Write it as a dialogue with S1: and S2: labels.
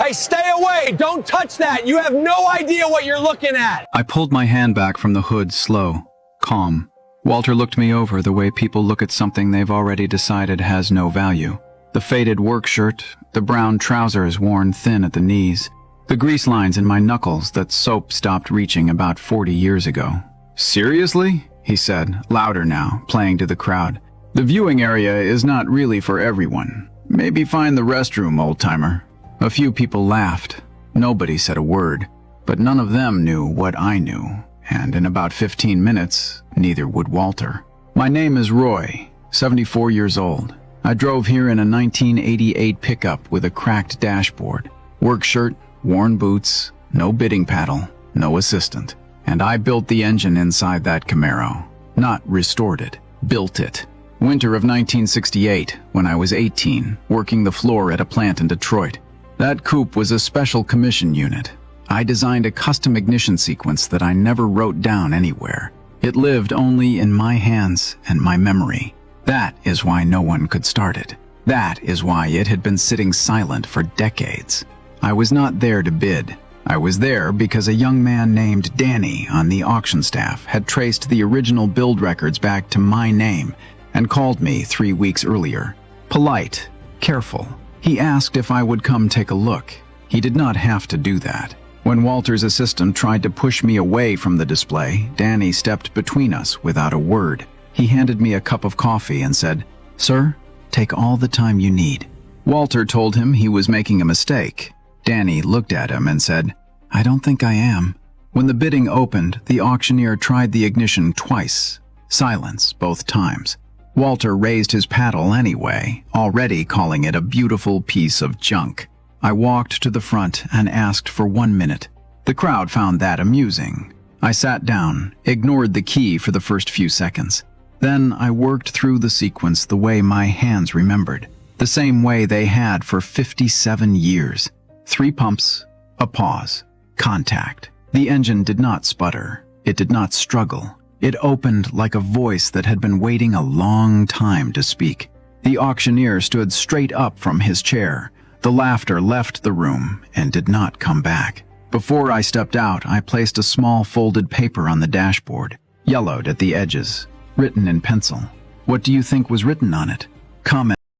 S1: Hey, stay away! Don't touch that! You have no idea what you're looking at!
S2: I pulled my hand back from the hood, slow, calm. Walter looked me over the way people look at something they've already decided has no value. The faded work shirt, the brown trousers worn thin at the knees, the grease lines in my knuckles that soap stopped reaching about 40 years ago. "Seriously?" he said, louder now, playing to the crowd. "The viewing area is not really for everyone. Maybe find the restroom, old-timer." A few people laughed. Nobody said a word, but none of them knew what I knew, and in about 15 minutes, neither would Walter. My name is Roy, 74 years old. I drove here in a 1988 pickup with a cracked dashboard, work shirt, worn boots, no bidding paddle, no assistant. And I built the engine inside that Camaro. Not restored it, built it. Winter of 1968, when I was 18, working the floor at a plant in Detroit. That coupe was a special commission unit. I designed a custom ignition sequence that I never wrote down anywhere. It lived only in my hands and my memory. That is why no one could start it. That is why it had been sitting silent for decades. I was not there to bid. I was there because a young man named Danny on the auction staff had traced the original build records back to my name and called me 3 weeks earlier. Polite, careful. He asked if I would come take a look. He did not have to do that. When Walter's assistant tried to push me away from the display, Danny stepped between us without a word. He handed me a cup of coffee and said, "Sir, take all the time you need." Walter told him he was making a mistake. Danny looked at him and said, "I don't think I am." When the bidding opened, the auctioneer tried the ignition twice. Silence both times. Walter raised his paddle anyway, already calling it a beautiful piece of junk. I walked to the front and asked for 1 minute. The crowd found that amusing. I sat down, ignored the key for the first few seconds. Then I worked through the sequence the way my hands remembered, the same way they had for 57 years. 3 pumps, a pause, contact. The engine did not sputter. It did not struggle. It opened like a voice that had been waiting a long time to speak. The auctioneer stood straight up from his chair. The laughter left the room and did not come back. Before I stepped out, I placed a small folded paper on the dashboard, yellowed at the edges, written in pencil. What do you think was written on it? Comment.